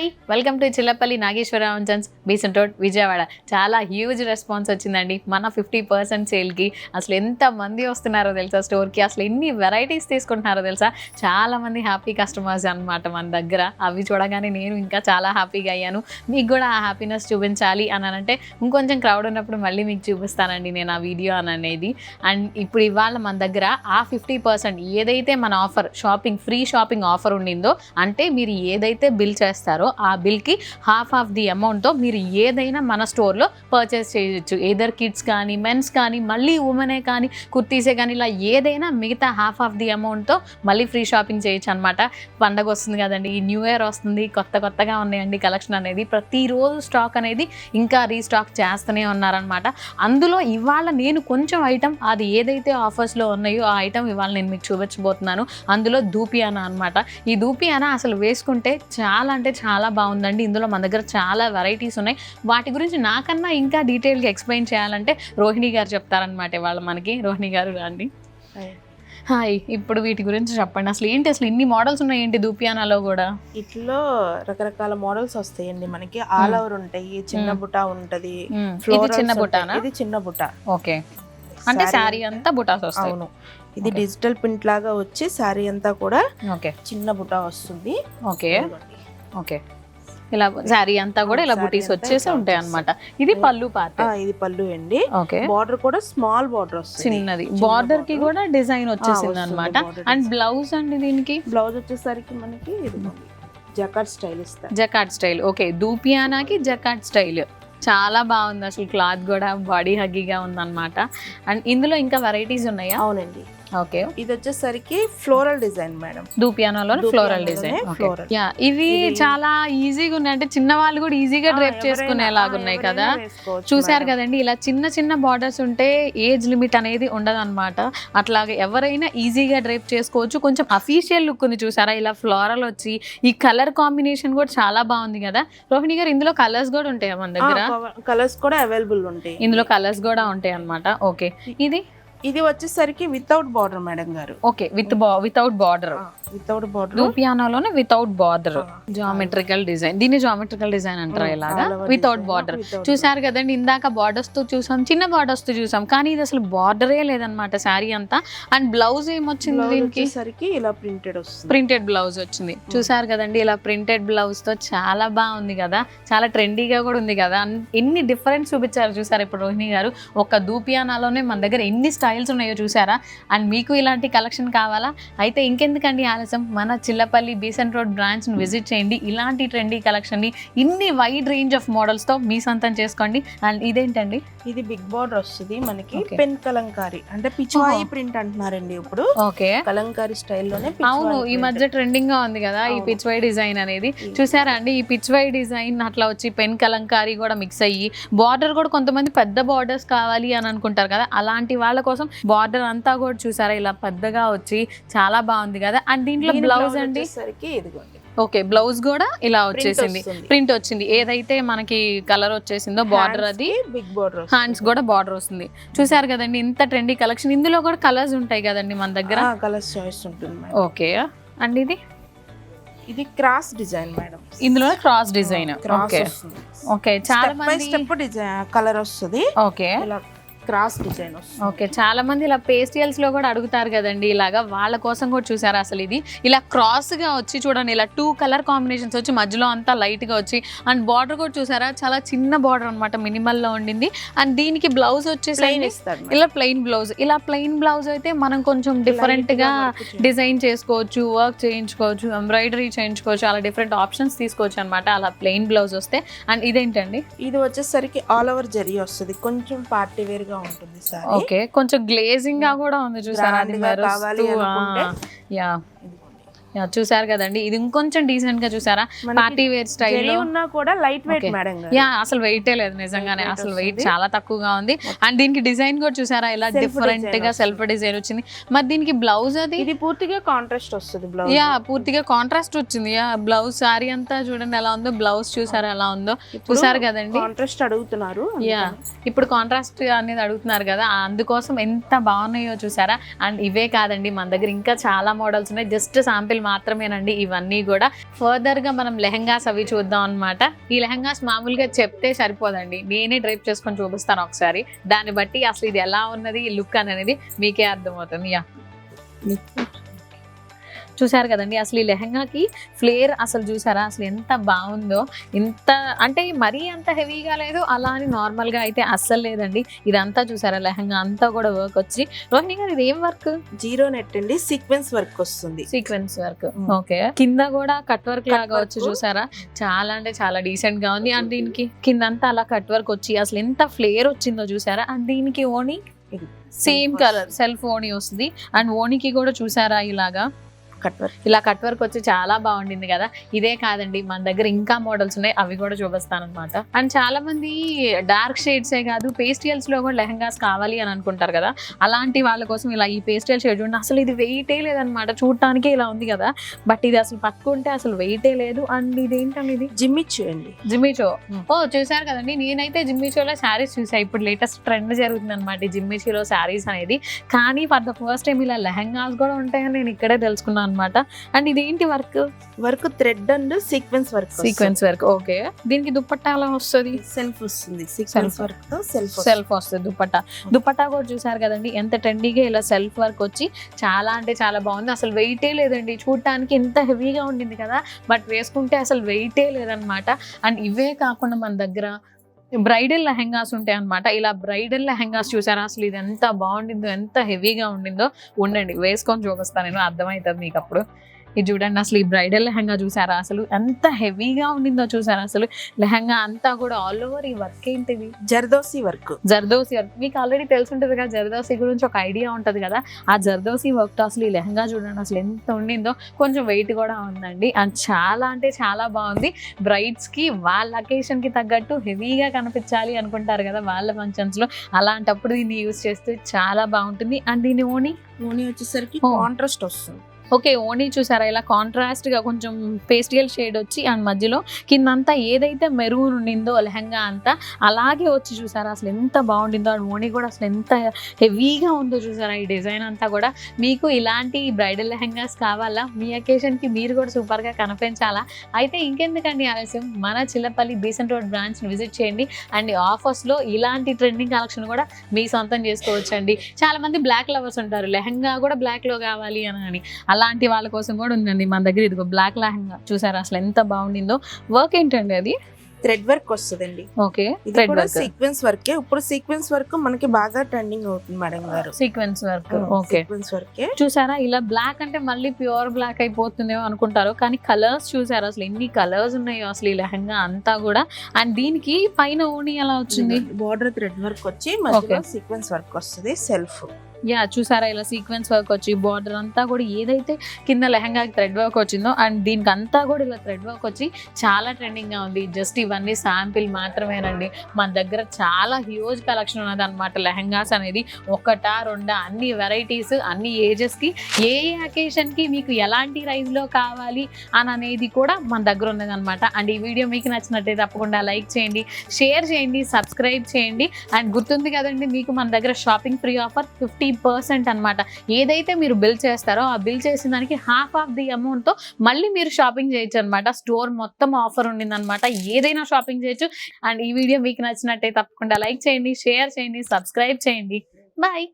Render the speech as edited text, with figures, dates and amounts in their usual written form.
Hi welcome to Chillapalli Nageswararao and sons Besant road Vijayawada. చాలా huge response వచ్చిందండి మన 50% సేల్కి. అసలు ఎంత మంది వస్తున్నారో తెలుసా స్టోర్కి, అసలు ఎన్ని వెరైటీస్ తీసుకుంటున్నారో తెలుసా. చాలామంది హ్యాపీ కస్టమర్స్ అనమాట మన దగ్గర. అవి చూడగానే నేను ఇంకా చాలా హ్యాపీగా అయ్యాను. మీకు కూడా ఆ హ్యాపీనెస్ చూపించాలి అని అంటే ఇంకొంచెం క్రౌడ్ ఉన్నప్పుడు మళ్ళీ మీకు చూపిస్తానండి నేను ఆ వీడియో అని అనేది. అండ్ ఇప్పుడు ఇవాళ మన దగ్గర ఆ 50% ఏదైతే మన ఆఫర్ ఫ్రీ షాపింగ్ ఆఫర్ ఉండిందో, అంటే మీరు ఏదైతే బిల్ చేస్తారో ఆ బిల్కి హాఫ్ ఆఫ్ ది అమౌంట్తో మీరు ఏదైనా మన స్టోర్లో పర్చేస్ చేయొచ్చు. ఏదర్ కిడ్స్ కానీ, మెన్స్ కానీ, మళ్ళీ ఉమెనే కానీ, కుర్తీసే కానీ, ఇలా ఏదైనా మిగతా హాఫ్ ఆఫ్ ది అమౌంట్తో మళ్ళీ ఫ్రీ షాపింగ్ చేయొచ్చు అనమాట. పండగ వస్తుంది కదండి, ఈ న్యూ ఇయర్ వస్తుంది, కొత్తగా ఉన్నాయండి కలెక్షన్ అనేది. ప్రతిరోజు స్టాక్ అనేది ఇంకా రీస్టాక్ చేస్తూనే ఉన్నారనమాట. అందులో ఇవాళ నేను కొంచెం ఐటమ్, అది ఏదైతే ఆఫర్స్లో ఉన్నాయో ఆ ఐటమ్ ఇవాళ నేను మీకు చూపించబోతున్నాను. అందులో ధూపియానా అనమాట. ఈ ధూపియానా అసలు వేసుకుంటే చాలా అంటే చాలా బాగుందండి. ఇందులో మన దగ్గర చాలా వెరైటీస్ ఉన్నాయి. వాటి గురించి నాకన్నా ఇంకా డీటెయిల్గా ఎక్స్ప్లెయిన్ చేయాలంటే రోహిణి గారు చెప్తారనమాట ఇవాళ మనకి. రోహిణి గారు రండి. హాయ్, ఇప్పుడు వీటి గురించి చెప్పండి. అసలు ఏంటి, అసలు ఇన్ని మోడల్స్ ఉన్నాయేంటి ధూపియానాలో కూడా? ఇట్లో రకరకాల మోడల్స్ వస్తాయండి మనకి. ఆల్ ఓవర్ ఉంటాయి, చిన్న బుటా ఉంటది. ఇది చిన్న బుటానా? ఇది చిన్న బుటా. ఓకే, అంటే శారీ అంతా బుటాస్ వస్తాయి. అవును, ఇది డిజిటల్ ప్రింట్ లాగా వచ్చి శారీ అంతా కూడా ఓకే చిన్న బుటా వస్తుంది. ఓకే ఓకే, ఇలా శారీ అంతా కూడా ఇలా బుటీస్ వచ్చేసి ఉంటాయి అన్నమాట. ఇది పళ్ళు పార్ట్. ఇది పళ్ళు అండి. ఓకే, బార్డర్ కూడా స్మాల్ బార్డర్ వస్తుంది, చిన్నది. బార్డర్ కి కూడా డిజైన్ వచ్చేసింది అన్నమాట. అండ్ బ్లౌజ్ అండి, దీనికి బ్లౌజ్ వచ్చేసరికి మనకి జకార్డ్ స్టైల్ ఇస్తారు. Jacquard style. ఓకే, ధూపియానాకి జకార్డ్ స్టైల్. చాలా బాగుంది అసలు. క్లాత్ కూడా బాడీ హగ్గీగా ఉందన్నమాట. అండ్ ఇందులో ఇంకా వెరైటీస్ ఉన్నాయా? అవునండి. ఓకే, ఇది వచ్చేసరికి ఫ్లోరల్ డిజైన్ మేడం. ధూపియానాలో ఫ్లోరల్ డిజైన్. యా, ఇవి చాలా ఈజీగా ఉన్నాయి. అంటే చిన్న వాళ్ళు కూడా ఈజీగా డ్రైప్ చేసుకునేలాగా ఉన్నాయి కదా. చూసారు కదండి, ఇలా చిన్న చిన్న బార్డర్స్ ఉంటే ఏజ్ లిమిట్ అనేది ఉండదు అనమాట. అట్లాగే ఎవరైనా ఈజీగా డ్రైప్ చేసుకోవచ్చు. కొంచెం అఫీషియల్ లుక్ ఉంది చూసారా, ఇలా ఫ్లోరల్ వచ్చి. ఈ కలర్ కాంబినేషన్ కూడా చాలా బాగుంది కదా రోహిణి గారు. ఇందులో కలర్స్ కూడా ఉంటాయా మన దగ్గర? కలర్స్ కూడా అవైలబుల్ ఉంటాయి. ఇందులో కలర్స్ కూడా ఉంటాయి అనమాట. ఓకే, ఇది వచ్చేసరికి వితౌట్ బార్డర్ మేడం గారు. Okay, without border. ధూపియానాలోనే వితౌట్ బార్డర్, జామెట్రికల్ డిజైన్. దీన్ని జామెట్రికల్ డిజైన్ అంటారా ఇలాగా? Without border. చూసారు కదండి, ఇందాక బార్డర్స్ తో చూసాం, చిన్న బార్డర్స్ తో చూసాం, కానీ ఇది అసలు బార్డరే లేదనమాట శారీ అంతా. అండ్ బ్లౌజ్ ఏమొచ్చింది దీనికి? ఇలా ప్రింటెడ్ వస్తుంది, ప్రింటెడ్ బ్లౌజ్ వచ్చింది. చూసారు కదండి, ఇలా ప్రింటెడ్ బ్లౌజ్ తో చాలా బాగుంది కదా, చాలా ట్రెండీగా కూడా ఉంది కదా. ఎన్ని డిఫరెంట్ చూపించారు చూసారు ఇప్పుడు రోహిణి గారు. ఒక ధూపియానాలోనే మన దగ్గర ఎన్ని స్టైల్స్ ఉన్నాయో చూసారా. అండ్ మీకు ఇలాంటి కలెక్షన్ కావాలా అయితే ఇంకెందుకండి ఆలస్యం, మన చిల్లపల్లి బీసెంట్ రోడ్ బ్రాంచ్ ని విజిట్ చేయండి. ఇలాంటి ట్రెండీ కలెక్షన్ ని ఇన్ని వైడ్ రేంజ్ ఆఫ్ మోడల్స్ తో మీ సొంతం చేసుకోండి. అండ్ ఇదేంటండి? ఇది బిగ్ బార్డర్ వస్తుంది మనకి. పెన్ కలంకారీ అంటే పిచ్వాయి ప్రింట్ అంటున్నారండి ఇప్పుడు. ఓకే, కలంకారీ స్టైల్లోనే. అవును, ఈ మధ్య ట్రెండింగ్ గా ఉంది కదా ఈ పిచ్వై డిజైన్ అనేది. చూసారా అండి, ఈ పిచ్వై డిజైన్ అట్లా వచ్చి పెన్ కలంకారీ కూడా మిక్స్ అయ్యి, బార్డర్ కూడా కొంతమంది పెద్ద బార్డర్స్ కావాలి అని అనుకుంటారు కదా, అలాంటి వాళ్ళ కోసం బార్డర్ అంతా కూడా చూసారా ఇలా పెద్దగా వచ్చి చాలా బాగుంది కదా. అండ్ దీంట్లో బ్లౌజ్ అండి, ఓకే, బ్లౌజ్ కూడా ఇలా వచ్చేసింది, ప్రింట్ వచ్చింది. ఏదైతే మనకి కలర్ వచ్చేసిందో బార్డర్, అది బిగ్ బార్డర్. హ్యాండ్స్ కూడా బార్డర్ వస్తుంది. చూసారు కదండి, ఇంత ట్రెండీ కలెక్షన్. ఇందులో కూడా కలర్స్ ఉంటాయి కదండి మన దగ్గర? కలర్స్ చాయిస్ ఉంటుంది. ఓకే, అండ్ ఇది క్రాస్ డిజైన్ మేడం. ఇందులో క్రాస్ డిజైన్. ఓకే ఓకే, చాలా మంది స్టెప్ డిజైన్ కలర్ వస్తుంది. ఓకే, క్రాస్ డిజైన్ వస్తుంది. ఓకే, చాలా మంది ఇలా పేస్టియల్స్ లో కూడా అడుగుతారు కదండి ఇలాగా, వాళ్ళ కోసం కూడా చూసారా అసలు ఇది ఇలా క్రాస్ గా వచ్చి చూడండి, ఇలా 2 కలర్ కాంబినేషన్స్ వచ్చి మధ్యలో అంతా లైట్ గా వచ్చి. అండ్ బార్డర్ కూడా చూసారా, చాలా చిన్న బార్డర్ అనమాట, మినిమల్ లో ఉండింది. అండ్ దీనికి బ్లౌజ్ వచ్చేసి ఇలా ప్లెయిన్ బ్లౌజ్. ఇలా ప్లెయిన్ బ్లౌజ్ అయితే మనం కొంచెం డిఫరెంట్ గా డిజైన్ చేసుకోవచ్చు, వర్క్ చేయించుకోవచ్చు, ఎంబ్రాయిడరీ చేయించుకోవచ్చు, అలా డిఫరెంట్ ఆప్షన్స్ తీసుకోవచ్చు అనమాట అలా ప్లెయిన్ బ్లౌజ్ వస్తే. అండ్ ఇదేంటండి? ఇది వచ్చేసరికి ఆల్ ఓవర్ జరీ వస్తుంది, కొంచెం పార్టీ వేర్ గా ఉంటుంది సార్. ఓకే, కొంచెం గ్లేజింగ్ గా కూడా ఉంది చూసారా, అది యా యా, చూసారు కదండి. ఇది ఇంకొంచెం డీసెంట్ గా చూసారా, పార్టీ వేర్ స్టైల్ ఉన్నా కూడా లైట్ వెయిట్ మేడం. యా, అసలు వెయిటే లేదు నిజంగానే, అసలు వెయిట్ చాలా తక్కువగా ఉంది. అండ్ దీనికి డిజైన్ కూడా చూసారా ఇలా డిఫరెంట్ గా సెల్ఫ్ డిజైన్ వచ్చింది. మరి దీనికి బ్లౌజ్ అది ఇది పూర్తిగా కాంట్రాస్ట్ వస్తుంది బ్లౌజ్. యా, పూర్తిగా కాంట్రాస్ట్ వచ్చింది. యా, బ్లౌజ్ సారీ అంతా చూడండి ఎలా ఉందో, బ్లౌజ్ చూసారా ఎలా ఉందో, చూసారు కదండి. కాంట్రాస్ట్ అడుగుతున్నారు. యా, ఇప్పుడు కాంట్రాస్ట్ అనేది అడుగుతున్నారు కదా, అందుకోసం ఎంత బాగున్నాయో చూసారా. అండ్ ఇవే కాదండి, మన దగ్గర ఇంకా చాలా మోడల్స్ ఉన్నాయి. జస్ట్ శాంపిల్ మాత్రమేనండి ఇవన్నీ కూడా. ఫర్దర్ గా మనం లెహంగాస్ అవి చూద్దాం అన్నమాట. ఈ లెహంగాస్ మామూలుగా చెప్తే సరిపోదండి, నేనే డ్రైప్ చేసుకొని చూపిస్తాను ఒకసారి. దాన్ని బట్టి అసలు ఇది ఎలా ఉన్నది లుక్ అనేది మీకే అర్థమవుతుంది. యా, చూసారు కదండి అసలు ఈ లెహంగాకి ఫ్లేర్ అసలు చూసారా అసలు ఎంత బాగుందో. ఇంత అంటే మరీ అంత హెవీగా లేదు, అలా అని నార్మల్గా అయితే అస్సలు లేదండి. ఇదంతా చూసారా లెహంగా అంతా కూడా వర్క్ వచ్చి. రోహిణి గారు ఇది ఏం వర్క్? జీరో నెట్ అండి, సీక్వెన్స్ వర్క్ వస్తుంది. Sequence work, okay. కింద కూడా కట్ వర్క్ లాగా వచ్చి చూసారా, చాలా అంటే చాలా డీసెంట్ గా ఉంది. అండ్ దీనికి కిందంతా అలా కట్ వర్క్ వచ్చి అసలు ఎంత ఫ్లేర్ వచ్చిందో చూసారా. అండ్ దీనికి ఓణి సేమ్ కలర్ సెల్ఫ్ ఓణి వస్తుంది. అండ్ ఓణికి కూడా చూసారా ఇలాగా ఇలా కట్ వర్క్ వచ్చి చాలా బాగుండింది కదా. ఇదే కాదండి మన దగ్గర ఇంకా మోడల్స్ ఉన్నాయి, అవి కూడా చూపిస్తాను అనమాట. అండ్ చాలా మంది డార్క్ షేడ్సే కాదు పేస్టియల్స్ లో కూడా లెహంగాస్ కావాలి అని అనుకుంటారు కదా. అలాంటి వాళ్ళ కోసం ఇలా ఈ పేస్టియల్ షేడ్ ఉండి అసలు ఇది వెయిటే లేదనమాట. చూడటానికి ఇలా ఉంది కదా, బట్ ఇది అసలు పట్టుకుంటే అసలు వెయిటే లేదు. అండ్ ఇది ఏంటండి, ఇది జిమ్మిచో అండి. జిమ్మిచో. ఓ చూసారు కదండి, నేనైతే జిమ్మిచోలో శారీస్ చూసాను. ఇప్పుడు లేటెస్ట్ ట్రెండ్ జరుగుతుంది అనమాట జిమ్మిచోలో శారీస్ అనేది. కానీ ఫర్ ద ఫస్ట్ టైం ఇలా లెహంగాస్ కూడా ఉంటాయని నేను ఇక్కడే తెలుసుకున్నాను అనమాట. అండ్ ఇదేంటి work thread and sequence work. Okay. దీనికి దుపట్టా ఎలా వస్తుంది? సెల్ఫ్ వస్తుంది. సీక్వెన్స్ వర్క్ తో సెల్ఫ్ వస్తుంది. దుపట్టా కూడా చూసారు కదండి ఎంత ట్రెండీగా ఇలా సెల్ఫ్ వర్క్ వచ్చి చాలా అంటే చాలా బాగుంది. అసలు వెయిటే లేదండి, చూడటానికి ఎంత హెవీగా ఉండింది కదా, బట్ వేసుకుంటే అసలు వెయిటే లేదనమాట. అండ్ ఇవే కాకుండా మన దగ్గర బ్రైడల్ లెహంగాస్ ఉంటాయి అనమాట. ఇలా బ్రైడల్ లెహంగాస్ చూసారా అసలు ఇది ఎంత బాగుండిందో, ఎంత హెవీగా ఉండిందో. ఉండండి వేసుకొని చూపిస్తాను నేను, అర్థమవుతుంది మీకు అప్పుడు. ఇది చూడండి అసలు ఈ బ్రైడల్ లెహంగా చూసారా అసలు ఎంత హెవీగా ఉండిందో చూసారా. అసలు లెహంగా అంతా కూడా ఆల్ ఓవర్ ఈ వర్క్ ఏంటిది? జర్దోసి వర్క్. మీకు ఆల్రెడీ తెలుసుంటది కదా, జర్దోసి గురించి ఒక ఐడియా ఉంటది కదా. ఆ జర్దోసి వర్క్ తో అసలు ఈ లెహంగా చూడండి అసలు ఎంత ఉండిందో. కొంచెం వెయిట్ కూడా ఉందండి. అండ్ చాలా అంటే చాలా బాగుంది. బ్రైడ్స్ కి వాళ్ళ అకేషన్ కి తగ్గట్టు హెవీగా కనిపించాలి అనుకుంటారు కదా వాళ్ళ ఫంక్షన్స్ లో, అలాంటప్పుడు దీన్ని యూజ్ చేస్తే చాలా బాగుంటుంది. అండ్ దీని ఓణి వచ్చేసరికి కాంట్రాస్ట్ వస్తుంది. ఓకే, ఓణి చూసారా ఇలా కాంట్రాస్ట్ గా కొంచెం పేస్టియల్ షేడ్ వచ్చి అండ్ మధ్యలో కిందంతా ఏదైతే మెరూన్ ఉండిందో లెహంగా అంతా అలాగే వచ్చి చూసారా అసలు ఎంత బాగుండిందో. అండ్ ఓణి కూడా అసలు ఎంత హెవీగా ఉందో చూసారా. ఈ డిజైన్ అంతా కూడా మీకు ఇలాంటి బ్రైడల్ లెహంగాస్ కావాలా, మీ అకేషన్ కి మీరు కూడా సూపర్ గా కనిపించాలా, అయితే ఇంకెందుకండి ఆలస్యం, మన చిల్లపల్లి బీసెంట్ రోడ్ బ్రాంచ్ ని విజిట్ చేయండి. అండ్ ఆఫర్స్ లో ఇలాంటి ట్రెండింగ్ కలెక్షన్ కూడా మీ సొంతం చేసుకోవచ్చండి. చాలా మంది బ్లాక్ లవర్స్ ఉంటారు, లెహంగా కూడా బ్లాక్ లో కావాలి అని. అలాంటి వాళ్ళ కోసం కూడా ఉందండి మన దగ్గర. ఇదిగో బ్లాక్ లెహంగా చూసారా అసలు ఎంత బాగుండిందో. వర్క్ ఏంటండి అది? థ్రెడ్ వర్క్ వస్తుందండి. Okay, thread work sequence work. ఇప్పుడు సీక్వెన్స్ వర్క్ మనకి బాగా ట్రెండింగ్ అవుతుంది మేడం గారు. Sequence work, okay. Sequence work చూసారా ఇలా బ్లాక్ అంటే మళ్ళీ ప్యూర్ బ్లాక్ అయిపోతుందేమో అనుకుంటారు, కానీ కలర్స్ చూసారా అసలు ఎన్ని కలర్స్ ఉన్నాయో అసలు ఈ లెహంగా అంతా కూడా. అండ్ దీనికి పైన ఓణి ఎలా వచ్చింది? బార్డర్ థ్రెడ్ వర్క్ వచ్చి మధ్యలో సీక్వెన్స్ వర్క్ వస్తుంది సెల్ఫ్. యా చూసారా ఇలా సీక్వెన్స్ వర్క్ వచ్చి బార్డర్ అంతా కూడా ఏదైతే కింద లెహంగాకి థ్రెడ్ వర్క్ వచ్చిందో అండ్ దీనికి అంతా కూడా ఇలా థ్రెడ్ వర్క్ వచ్చి చాలా ట్రెండింగ్ గా ఉంది. జస్ట్ ఇవన్నీ శాంపిల్ మాత్రమేనండి, మన దగ్గర చాలా హ్యూజ్ కలెక్షన్ ఉన్నది అనమాట. లెహంగాస్ అనేది ఒకటా రెండా అన్ని వెరైటీస్ అన్ని ఏజెస్ కి ఏ అకేషన్ కి మీకు ఎలాంటి రైజ్ లో కావాలి అని అనేది కూడా మన దగ్గర ఉన్నది అనమాట. అండ్ ఈ వీడియో మీకు నచ్చినట్లయితే తప్పకుండా లైక్ చేయండి, షేర్ చేయండి, సబ్స్క్రైబ్ చేయండి. అండ్ గుర్తుంది కదండి మీకు మన దగ్గర షాపింగ్ ఫ్రీ ఆఫర్ 50% అనమాట. ఏదైతే మీరు బిల్ చేస్తారో ఆ బిల్ చేసిన దానికి హాఫ్ ఆఫ్ ది అమౌంట్ తో మళ్ళీ మీరు షాపింగ్ చేయొచ్చు అనమాట. స్టోర్ మొత్తం ఆఫర్ ఉండింది అనమాట, ఏదైనా షాపింగ్ చేయొచ్చు. అండ్ ఈ వీడియో మీకు నచ్చినట్టయితే తప్పకుండా లైక్ చేయండి, షేర్ చేయండి, సబ్స్క్రైబ్ చేయండి. బాయ్.